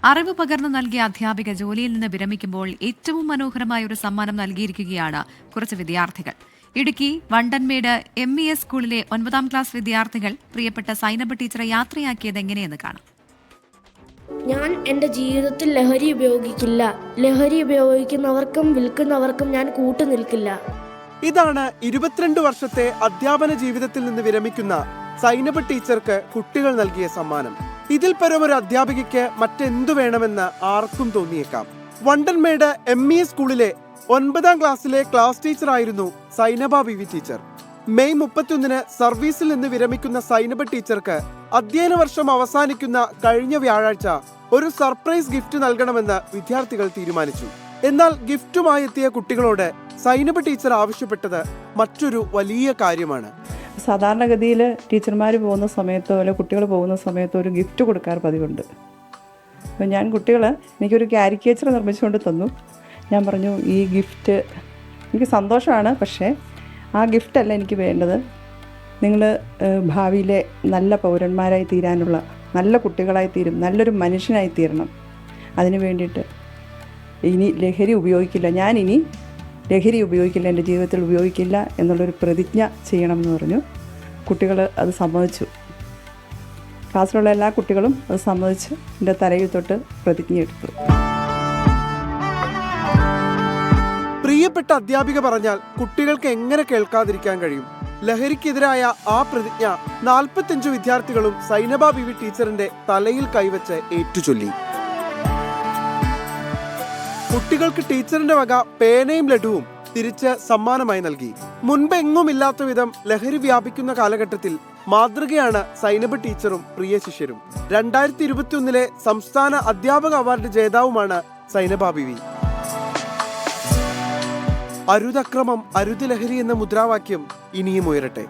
അറിവ് പകർന്നു നൽകിയ അധ്യാപിക ജോലിയിൽ നിന്ന് വിരമിക്കുമ്പോൾ ഏറ്റവും മനോഹരമായ ഒരു സമ്മാനം നൽകിയിരിക്കുകയാണ് കുറച്ച് വിദ്യാർത്ഥികൾ. ഇടുക്കി വണ്ടൻമേട് MES സ്കൂളിലെ 9ാം ക്ലാസ് വിദ്യാർത്ഥികൾ പ്രിയപ്പെട്ട സൈനബ ടീച്ചറെ യാത്രയാക്കിയത് എങ്ങനെയെന്ന് കാണാം. ഞാൻ എൻ്റെ ജീവിതത്തിൽ ലഹരി ഉപയോഗിക്കില്ല. ലഹരി ഉപയോഗിക്കുന്നവർക്കും വിൽക്കുന്നവർക്കും ഞാൻ കൂട്ടുനിൽക്കില്ല. ഇതാണ് 22 വർഷത്തെ അധ്യാപന ജീവിതത്തിൽ നിന്ന് വിരമിക്കുന്ന സൈനബ ടീച്ചർക്ക് കുട്ടികൾ നൽകിയ സമ്മാനം. ഇതിൽ പരം ഒരു അധ്യാപികയ്ക്ക് മറ്റെന്തു വേണമെന്ന് ആർക്കും തോന്നിയേക്കാം. വണ്ടൻമേട് MES സ്കൂളിലെ 9ാം ക്ലാസ്സിലെ ക്ലാസ് ടീച്ചറായിരുന്നു സൈനബ ബിവി ടീച്ചർ. മെയ് 31-ന് സർവീസിൽ നിന്ന് വിരമിക്കുന്ന സൈനബ ടീച്ചർക്ക് അധ്യയന വർഷം അവസാനിക്കുന്ന കഴിഞ്ഞ വ്യാഴാഴ്ച ഒരു സർപ്രൈസ് ഗിഫ്റ്റ് നൽകണമെന്ന് വിദ്യാർത്ഥികൾ തീരുമാനിച്ചു. എന്നാൽ ഗിഫ്റ്റുമായി എത്തിയ കുട്ടികളോട് സൈനബ ടീച്ചർ ആവശ്യപ്പെട്ടത് മറ്റൊരു വലിയ കാര്യമാണ്. സാധാരണഗതിയിൽ ടീച്ചർമാർ പോകുന്ന സമയത്തോ അല്ലെങ്കിൽ കുട്ടികൾ പോകുന്ന സമയത്തോ ഒരു ഗിഫ്റ്റ് കൊടുക്കാറ് പതിവുണ്ട്. അപ്പോൾ ഞാൻ എനിക്കൊരു കാരിക്കേച്ചർ നിർമ്മിച്ചുകൊണ്ട് തന്നു. ഞാൻ പറഞ്ഞു, ഈ ഗിഫ്റ്റ് എനിക്ക് സന്തോഷമാണ്, പക്ഷേ ആ ഗിഫ്റ്റല്ല എനിക്ക് വേണ്ടത്. നിങ്ങൾ ഭാവിയിലെ നല്ല പൗരന്മാരായി തീരാനുള്ള, നല്ല കുട്ടികളായി തീരും, നല്ലൊരു മനുഷ്യനായി തീരണം. അതിന് വേണ്ടിയിട്ട് ഇനി ലഹരി ഉപയോഗിക്കില്ല, ഞാനിനി ലഹരി ഉപയോഗിക്കില്ല, എൻ്റെ ജീവിതത്തിൽ ഉപയോഗിക്കില്ല എന്നുള്ളൊരു പ്രതിജ്ഞ ചെയ്യണമെന്ന് പറഞ്ഞു. കുട്ടികൾ അത് സമ്മതിച്ചു. ക്ലാസ്സിലുള്ള എല്ലാ കുട്ടികളും അത് സമ്മതിച്ച് എൻ്റെ തലയിൽ തൊട്ട് പ്രതിജ്ഞ എടുത്തു. പ്രിയപ്പെട്ട അധ്യാപിക പറഞ്ഞാൽ കുട്ടികൾക്ക് എങ്ങനെ കേൾക്കാതിരിക്കാൻ കഴിയും? ലഹരിക്കെതിരായ ആ പ്രതിജ്ഞ 45 വിദ്യാർത്ഥികളും സൈനബ ബിവി ടീച്ചറിന്റെ തലയിൽ കൈവച്ച് ഏറ്റുചൊല്ലി. കുട്ടികൾക്ക് ടീച്ചറിന്റെ വക പേനയും ലഡുവും തിരിച്ച് സമ്മാനമായി നൽകി. മുൻപെങ്ങുമില്ലാത്ത വിധം ലഹരി വ്യാപിക്കുന്ന കാലഘട്ടത്തിൽ മാതൃകയാണ് സൈനബ ടീച്ചറും പ്രിയ ശിഷ്യരും. 2021-ലെ സംസ്ഥാന അധ്യാപക അവാർഡ് ജേതാവുമാണ് സൈനബ ബിവി. അരുതക്രമം അരുത് ലഹരി എന്ന മുദ്രാവാക്യം ഇനിയും ഉയരട്ടെ.